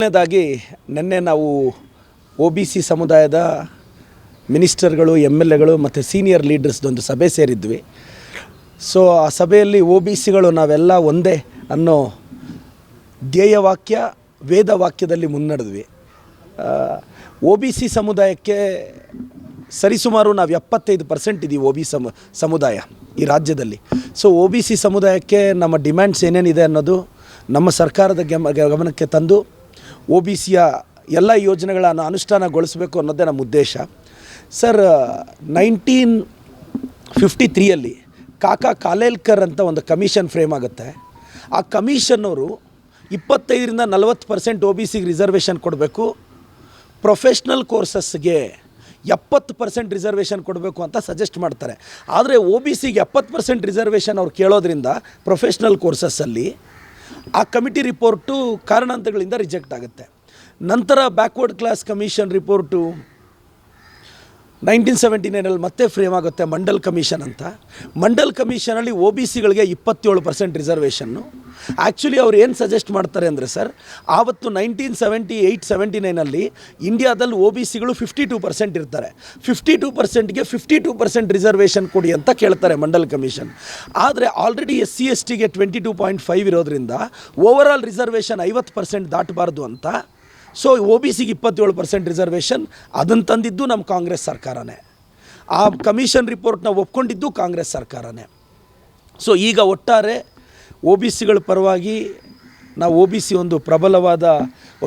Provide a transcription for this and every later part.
ಮೊದಲನೇದಾಗಿ ನಿನ್ನೆ ನಾವು OBC ಸಮುದಾಯದ ಮಿನಿಸ್ಟರ್ಗಳು MLAಗಳು ಮತ್ತು ಸೀನಿಯರ್ ಲೀಡರ್ಸ್ದೊಂದು ಸಭೆ ಸೇರಿದ್ವಿ. ಸೊ ಆ ಸಭೆಯಲ್ಲಿ OBCಗಳು ನಾವೆಲ್ಲ ಒಂದೇ ಅನ್ನೋ ಧ್ಯೇಯವಾಕ್ಯ ವೇದವಾಕ್ಯದಲ್ಲಿ ಮುನ್ನಡೆದ್ವಿ. OBC ಸಮುದಾಯಕ್ಕೆ ಸರಿಸುಮಾರು ನಾವು 75% ಇದ್ದೀವಿ ಸಮುದಾಯ ಈ ರಾಜ್ಯದಲ್ಲಿ. ಸೊ OBC ಸಮುದಾಯಕ್ಕೆ ನಮ್ಮ ಡಿಮ್ಯಾಂಡ್ಸ್ ಏನೇನಿದೆ ಅನ್ನೋದು ನಮ್ಮ ಸರ್ಕಾರದ ಗಮನಕ್ಕೆ ತಂದು OBCಯ ಎಲ್ಲ ಯೋಜನೆಗಳನ್ನು ಅನುಷ್ಠಾನಗೊಳಿಸಬೇಕು ಅನ್ನೋದೇ ನಮ್ಮ ಉದ್ದೇಶ. ಸರ್, 1953ಯಲ್ಲಿ ಕಾಕಾ ಕಾಲೇಲ್ಕರ್ ಅಂತ ಒಂದು ಕಮಿಷನ್ ಫ್ರೇಮ್ ಆಗುತ್ತೆ. ಆ ಕಮಿಷನ್ನವರು 25ರಿಂದ 40% OBCಗೆ ರಿಸರ್ವೇಷನ್ ಕೊಡಬೇಕು, ಪ್ರೊಫೆಷ್ನಲ್ ಕೋರ್ಸಸ್ಗೆ 70% ರಿಸರ್ವೇಷನ್ ಕೊಡಬೇಕು ಅಂತ ಸಜೆಸ್ಟ್ ಮಾಡ್ತಾರೆ. ಆದರೆ OBCಗೆ 70% ರಿಸರ್ವೇಷನ್ ಅವ್ರು ಕೇಳೋದ್ರಿಂದ ಪ್ರೊಫೆಷ್ನಲ್ ಕೋರ್ಸಸ್ಸಲ್ಲಿ ಆ ಕಮಿಟಿ ರಿಪೋರ್ಟು ಕಾರಣಾಂತರಗಳಿಂದ ರಿಜೆಕ್ಟ್ ಆಗುತ್ತೆ. ನಂತರ ಬ್ಯಾಕ್ವರ್ಡ್ ಕ್ಲಾಸ್ ಕಮಿಷನ್ ರಿಪೋರ್ಟು 1979ರಲ್ಲಿ ಮತ್ತೆ ಫ್ರೇಮ್ ಆಗುತ್ತೆ, ಮಂಡಲ್ ಕಮಿಷನ್ ಅಂತ. ಮಂಡಲ್ ಕಮಿಷನಲ್ಲಿ OBCಗಳಿಗೆ 27% ರಿಸರ್ವೇಷನ್ನು. ಆ್ಯಕ್ಚುಲಿ ಅವ್ರು ಏನು ಸಜೆಸ್ಟ್ ಮಾಡ್ತಾರೆ ಅಂದರೆ ಸರ್, ಆವತ್ತು 1978-79ನಲ್ಲಿ ಇಂಡಿಯಾದಲ್ಲಿ OBCಗಳು 52% ಇರ್ತಾರೆ. 52%ಗೆ 52% ರಿಸರ್ವೇಷನ್ ಕೊಡಿ ಅಂತ ಕೇಳ್ತಾರೆ ಮಂಡಲ್ ಕಮಿಷನ್. ಆದರೆ ಆಲ್ರೆಡಿ SC/STಗೆ 22.5 ಇರೋದ್ರಿಂದ ಓವರಾಲ್ ರಿಸರ್ವೇಷನ್ 50% ದಾಟಬಾರ್ದು ಅಂತ. ಸೊ OBCಗೆ 27% ರಿಸರ್ವೇಷನ್ ಅದನ್ನು ತಂದಿದ್ದು ನಮ್ಮ ಕಾಂಗ್ರೆಸ್ ಸರ್ಕಾರನೇ. ಆ ಕಮಿಷನ್ ರಿಪೋರ್ಟ್ನ ಒಪ್ಕೊಂಡಿದ್ದು ಕಾಂಗ್ರೆಸ್ ಸರ್ಕಾರನೇ. ಸೊ ಈಗ ಒಟ್ಟಾರೆ OBCಗಳ ಪರವಾಗಿ ನಾವು OBC ಒಂದು ಪ್ರಬಲವಾದ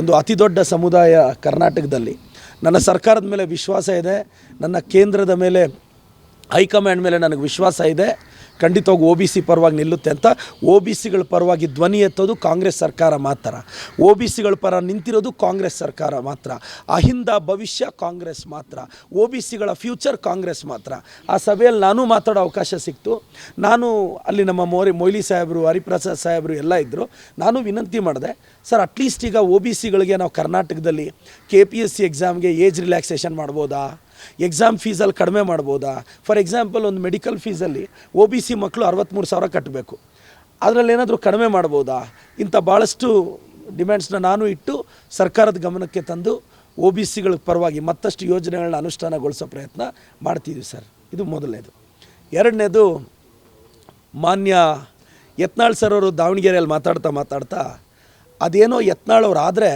ಒಂದು ಅತಿ ದೊಡ್ಡ ಸಮುದಾಯ ಕರ್ನಾಟಕದಲ್ಲಿ. ನನ್ನ ಸರ್ಕಾರದ ಮೇಲೆ ವಿಶ್ವಾಸ ಇದೆ, ನನ್ನ ಕೇಂದ್ರದ ಮೇಲೆ ಹೈಕಮಾಂಡ್ ಮೇಲೆ ನನಗೆ ವಿಶ್ವಾಸ ಇದೆ. ಖಂಡಿತವಾಗಿ OBC ಪರವಾಗಿ ನಿಲ್ಲುತ್ತೆ ಅಂತ. OBCಗಳ ಪರವಾಗಿ ಧ್ವನಿ ಎತ್ತೋದು ಕಾಂಗ್ರೆಸ್ ಸರ್ಕಾರ ಮಾತ್ರ. OBCಗಳ ಪರ ನಿಂತಿರೋದು ಕಾಂಗ್ರೆಸ್ ಸರ್ಕಾರ ಮಾತ್ರ. ಅಹಿಂದ ಭವಿಷ್ಯ ಕಾಂಗ್ರೆಸ್ ಮಾತ್ರ. OBCಗಳ ಫ್ಯೂಚರ್ ಕಾಂಗ್ರೆಸ್ ಮಾತ್ರ. ಆ ಸಭೆಯಲ್ಲಿ ನಾನು ಮಾತಾಡೋ ಅವಕಾಶ ಸಿಕ್ತು. ನಾನು ಅಲ್ಲಿ ನಮ್ಮ ಮೊಯ್ಲಿ ಸಾಹೇಬರು, ಹರಿಪ್ರಸಾದ್ ಸಾಹೇಬರು ಎಲ್ಲ ಇದ್ದರು. ನಾನು ವಿನಂತಿ ಮಾಡಿದೆ, ಸರ್ ಅಟ್ಲೀಸ್ಟ್ ಈಗ OBCಗಳಿಗೆ ನಾವು ಕರ್ನಾಟಕದಲ್ಲಿ KPSC ಎಕ್ಸಾಮ್ಗೆ ಏಜ್ ರಿಲ್ಯಾಕ್ಸೇಷನ್ ಮಾಡ್ಬೋದಾ, ಎಕ್ಸಾಮ್ ಫೀಸಲ್ಲಿ ಕಡಿಮೆ ಮಾಡ್ಬೋದಾ. ಫಾರ್ ಎಕ್ಸಾಂಪಲ್, ಒಂದು ಮೆಡಿಕಲ್ ಫೀಸಲ್ಲಿ OBC ಮಕ್ಕಳು 63,000 ಕಟ್ಟಬೇಕು, ಅದರಲ್ಲಿ ಏನಾದರೂ ಕಡಿಮೆ ಮಾಡ್ಬೋದಾ. ಇಂಥ ಭಾಳಷ್ಟು ಡಿಮ್ಯಾಂಡ್ಸ್ನ ನಾನು ಇಟ್ಟು ಸರ್ಕಾರದ ಗಮನಕ್ಕೆ ತಂದು OBCಗಳ ಪರವಾಗಿ ಮತ್ತಷ್ಟು ಯೋಜನೆಗಳನ್ನ ಅನುಷ್ಠಾನಗೊಳಿಸೋ ಪ್ರಯತ್ನ ಮಾಡ್ತಿದ್ದೀವಿ ಸರ್. ಇದು ಮೊದಲನೇದು. ಎರಡನೇದು, ಮಾನ್ಯ ಯತ್ನಾಳ್ ಸರ್ ಅವರು ದಾವಣಗೆರೆಯಲ್ಲಿ ಮಾತಾಡ್ತಾ ಅದೇನೋ ಯತ್ನಾಳ್ ಅವ್ರು ಆದರೆ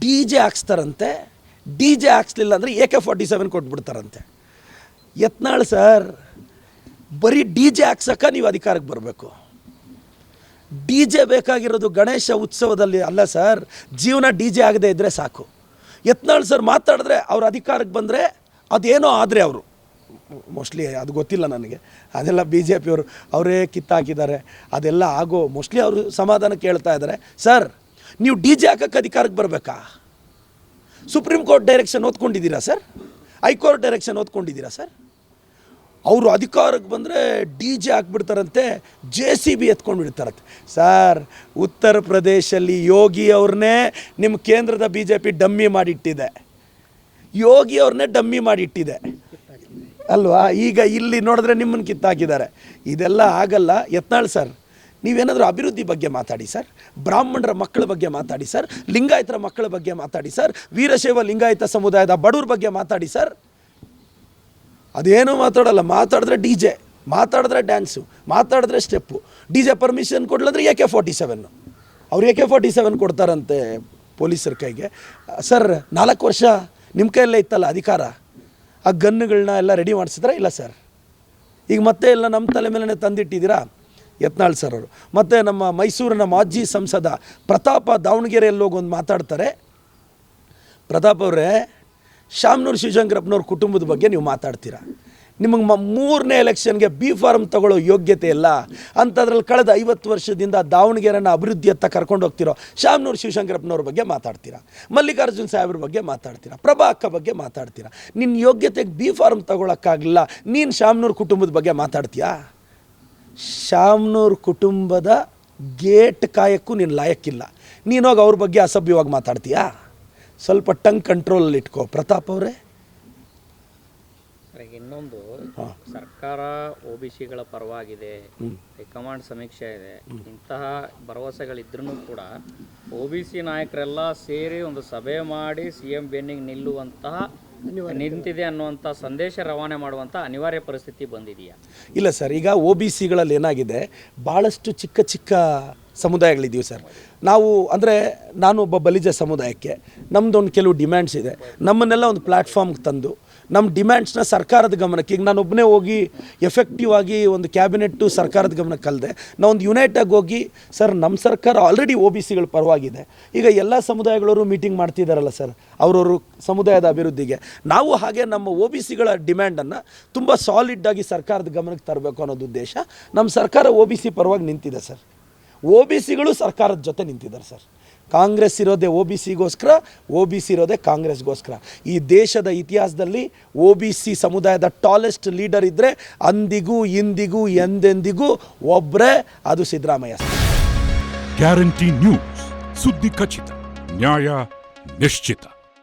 DJ ಹಾಕ್ಸ್ತಾರಂತೆ, DJ ಹಾಕ್ಸ್ಲಿಲ್ಲ ಅಂದರೆ AK-47 ಕೊಟ್ಬಿಡ್ತಾರಂತೆ. ಯತ್ನಾಳ್ ಸರ್, ಬರೀ DJ ಹಾಕ್ಸೋಕೆ ನೀವು ಅಧಿಕಾರಕ್ಕೆ ಬರಬೇಕು. DJ ಬೇಕಾಗಿರೋದು ಗಣೇಶ ಉತ್ಸವದಲ್ಲಿ ಅಲ್ಲ ಸರ್, ಜೀವನ DJ ಆಗದೆ ಇದ್ದರೆ ಸಾಕು. ಯತ್ನಾಳ್ ಸರ್ ಮಾತಾಡಿದ್ರೆ ಅವ್ರ ಅಧಿಕಾರಕ್ಕೆ ಬಂದರೆ ಅದೇನೋ ಆದರೆ ಅವರು ಮೋಸ್ಟ್ಲಿ ಅದು ಗೊತ್ತಿಲ್ಲ ನನಗೆ, ಅದೆಲ್ಲ BJP ಅವರು ಅವರೇ ಕಿತ್ತಾಕಿದ್ದಾರೆ, ಅದೆಲ್ಲ ಆಗೋ ಮೋಸ್ಟ್ಲಿ ಅವರು ಸಮಾಧಾನ ಕೇಳ್ತಾ ಇದ್ದಾರೆ. ಸರ್, ನೀವು DJ ಹಾಕೋಕ್ಕೆ ಅಧಿಕಾರಕ್ಕೆ ಬರಬೇಕಾ? ಸುಪ್ರೀಂ ಕೋರ್ಟ್ ಡೈರೆಕ್ಷನ್ ಓದ್ಕೊಂಡಿದ್ದೀರಾ ಸರ್? ಹೈಕೋರ್ಟ್ ಡೈರೆಕ್ಷನ್ ಓದ್ಕೊಂಡಿದ್ದೀರಾ ಸರ್? ಅವರು ಅಧಿಕಾರಕ್ಕೆ ಬಂದರೆ DJ ಹಾಕ್ಬಿಡ್ತಾರಂತೆ, JCB ಎತ್ಕೊಂಡು ಬಿಡ್ತಾರಂತೆ. ಸರ್, ಉತ್ತರ ಪ್ರದೇಶಲ್ಲಿ ಯೋಗಿ ಅವ್ರನ್ನೇ ನಿಮ್ಮ ಕೇಂದ್ರದ BJP ಡಮ್ಮಿ ಮಾಡಿಟ್ಟಿದೆ. ಯೋಗಿ ಅವ್ರನ್ನೇ ಡಮ್ಮಿ ಮಾಡಿಟ್ಟಿದೆ ಅಲ್ವಾ? ಈಗ ಇಲ್ಲಿ ನೋಡಿದ್ರೆ ನಿಮ್ಮನ್ನು ಕಿತ್ತಾಕಿದ್ದಾರೆ. ಇದೆಲ್ಲ ಆಗಲ್ಲ. ಯತ್ನಾಳ್ ಸರ್, ನೀವೇನಾದರೂ ಅಭಿವೃದ್ಧಿ ಬಗ್ಗೆ ಮಾತಾಡಿ ಸರ್, ಬ್ರಾಹ್ಮಣರ ಮಕ್ಕಳ ಬಗ್ಗೆ ಮಾತಾಡಿ ಸರ್, ಲಿಂಗಾಯತರ ಮಕ್ಕಳ ಬಗ್ಗೆ ಮಾತಾಡಿ ಸರ್, ವೀರಶೈವ ಲಿಂಗಾಯತ ಸಮುದಾಯದ ಬಡವ್ರ ಬಗ್ಗೆ ಮಾತಾಡಿ ಸರ್. ಅದೇನೂ ಮಾತಾಡಲ್ಲ. ಮಾತಾಡಿದ್ರೆ DJ, ಮಾತಾಡಿದ್ರೆ ಡ್ಯಾನ್ಸು, ಮಾತಾಡಿದ್ರೆ ಸ್ಟೆಪ್ಪು. DJ permission ಕೊಡಲಂದ್ರೆ AK-47. ಅವ್ರು AK-47 ಕೊಡ್ತಾರಂತೆ ಪೊಲೀಸರ ಕೈಗೆ. ಸರ್, 4 ವರ್ಷ ನಿಮ್ಮ ಕೈಯಲ್ಲೇ ಇತ್ತಲ್ಲ ಅಧಿಕಾರ, ಆ ಗನ್ನುಗಳನ್ನ ಎಲ್ಲ ರೆಡಿ ಮಾಡಿಸಿದ್ರೆ ಇಲ್ಲ ಸರ್. ಈಗ ಮತ್ತೆ ಎಲ್ಲ ನಮ್ಮ ತಲೆ ಮೇಲೆ ತಂದಿಟ್ಟಿದ್ದೀರಾ ಯತ್ನಾಳ್ ಸರ್ ಅವರು. ಮತ್ತು ನಮ್ಮ ಮೈಸೂರಿನ ಮಾಜಿ ಸಂಸದ ಪ್ರತಾಪ ದಾವಣಗೆರೆಯಲ್ಲಿ ಹೋಗಿ ಒಂದು ಮಾತಾಡ್ತಾರೆ. ಪ್ರತಾಪ್ ಅವರೇ, ಶಾಮನೂರು ಶಿವಶಂಕರಪ್ಪನವ್ರ ಕುಟುಂಬದ ಬಗ್ಗೆ ನೀವು ಮಾತಾಡ್ತೀರಾ. ನಿಮಗೆ 3ನೇ ಎಲೆಕ್ಷನ್ಗೆ B ಫಾರ್ಮ್ ತಗೊಳ್ಳೋ ಯೋಗ್ಯತೆ ಇಲ್ಲ ಅಂಥದ್ರಲ್ಲಿ ಕಳೆದ 50 ವರ್ಷದಿಂದ ದಾವಣಗೆರೆನ ಅಭಿವೃದ್ಧಿಯತ್ತ ಕರ್ಕೊಂಡು ಹೋಗ್ತಿರೋ ಶಾಮನೂರು ಶಿವಶಂಕರಪ್ಪನವ್ರ ಬಗ್ಗೆ ಮಾತಾಡ್ತೀರಾ, ಮಲ್ಲಿಕಾರ್ಜುನ್ ಸಾಹೇಬ್ರ ಬಗ್ಗೆ ಮಾತಾಡ್ತೀರಾ, ಪ್ರಭಾ ಅಕ್ಕ ಬಗ್ಗೆ ಮಾತಾಡ್ತೀರಾ. ನಿನ್ನ ಯೋಗ್ಯತೆಗೆ B ಫಾರ್ಮ್ ತಗೊಳ್ಳೋಕ್ಕಾಗಲಿಲ್ಲ, ನೀನು ಶಾಮನೂರು ಕುಟುಂಬದ ಬಗ್ಗೆ ಮಾತಾಡ್ತೀಯಾ? ಶಾಮನೂರು ಕುಟುಂಬದ ಗೇಟ್ ಕಾಯಕ್ಕೂ ನೀನು ಲಾಯಕ್ಕಿಲ್ಲ. ನೀನೋಗಿ ಅವ್ರ ಬಗ್ಗೆ ಅಸಭ್ಯವಾಗಿ ಮಾತಾಡ್ತೀಯಾ? ಸ್ವಲ್ಪ ಟಂಗ್ ಕಂಟ್ರೋಲಲ್ಲಿ ಇಟ್ಕೋ ಪ್ರತಾಪ್ ಅವರೇ. ಇನ್ನೊಂದು ಸರ್ಕಾರ OBCಗಳ ಪರವಾಗಿದೆ, ಹೈಕಮಾಂಡ್ ಸಮೀಕ್ಷೆ ಇದೆ, ಇಂತಹ ಭರವಸೆಗಳಿದ್ರೂ ಕೂಡ OBC ನಾಯಕರೆಲ್ಲ ಸೇರಿ ಒಂದು ಸಭೆ ಮಾಡಿ CM ಬೆನ್ನಿಗೆ ನಿಲ್ಲುವಂತಹ ನಿಂತಿದೆ ಅನ್ನುವಂಥ ಸಂದೇಶ ರವಾನೆ ಮಾಡುವಂಥ ಅನಿವಾರ್ಯ ಪರಿಸ್ಥಿತಿ ಬಂದಿದೆಯಾ? ಇಲ್ಲ ಸರ್, ಈಗ OBCಗಳಲ್ಲಿ ಏನಾಗಿದೆ, ಭಾಳಷ್ಟು ಚಿಕ್ಕ ಚಿಕ್ಕ ಸಮುದಾಯಗಳಿದ್ದೀವಿ ಸರ್. ನಾವು ಅಂದರೆ ನಾನು ಒಬ್ಬ ಬಲಿಜ ಸಮುದಾಯಕ್ಕೆ ನಮ್ಮದೊಂದು ಕೆಲವು ಡಿಮ್ಯಾಂಡ್ಸ್ ಇದೆ. ನಮ್ಮನ್ನೆಲ್ಲ ಒಂದು ಪ್ಲ್ಯಾಟ್ಫಾರ್ಮ್ಗೆ ತಂದು ನಮ್ಮ ಡಿಮ್ಯಾಂಡ್ಸ್ನ ಸರ್ಕಾರದ ಗಮನಕ್ಕೆ, ಈಗ ನಾನು ಒಬ್ಬನೇ ಹೋಗಿ ಎಫೆಕ್ಟಿವ್ ಆಗಿ ಒಂದು ಕ್ಯಾಬಿನೆಟ್ಟು ಸರ್ಕಾರದ ಗಮನಕ್ಕೆ ಅಲ್ಲದೆ ನಾವೊಂದು ಯುನೈಟಾಗಿ ಹೋಗಿ ಸರ್ ನಮ್ಮ ಸರ್ಕಾರ ಆಲ್ರೆಡಿ OBCಗಳ ಪರವಾಗಿದೆ, ಈಗ ಎಲ್ಲ ಸಮುದಾಯಗಳವರು ಮೀಟಿಂಗ್ ಮಾಡ್ತಿದ್ದಾರಲ್ಲ ಸರ್ ಅವರವರು ಸಮುದಾಯದ ಅಭಿವೃದ್ಧಿಗೆ, ನಾವು ಹಾಗೆ ನಮ್ಮ OBCಗಳ ಡಿಮ್ಯಾಂಡನ್ನು ತುಂಬ ಸಾಲಿಡ್ಡಾಗಿ ಸರ್ಕಾರದ ಗಮನಕ್ಕೆ ತರಬೇಕು ಅನ್ನೋದು ಉದ್ದೇಶ. ನಮ್ಮ ಸರ್ಕಾರ OBC ಪರವಾಗಿ ನಿಂತಿದೆ ಸರ್. OBCಗಳು ಸರ್ಕಾರದ ಜೊತೆ ನಿಂತಿದ್ದಾರೆ ಸರ್. ಕಾಂಗ್ರೆಸ್ ಇರೋದೇ OBCಗೋಸ್ಕರ, OBC ಇರೋದೇ ಕಾಂಗ್ರೆಸ್ಗೋಸ್ಕರ. ಈ ದೇಶದ ಇತಿಹಾಸದಲ್ಲಿ OBC ಸಮುದಾಯದ ಟಾಲೆಸ್ಟ್ ಲೀಡರ್ ಇದ್ದರೆ ಅಂದಿಗೂ ಇಂದಿಗೂ ಎಂದೆಂದಿಗೂ ಒಬ್ಬರೇ, ಅದು ಸಿದ್ದರಾಮಯ್ಯ ಸರ್. ಗ್ಯಾರಂಟಿ ನ್ಯೂಸ್, ಸುದ್ದಿ ಖಚಿತ, ನ್ಯಾಯ ನಿಶ್ಚಿತ.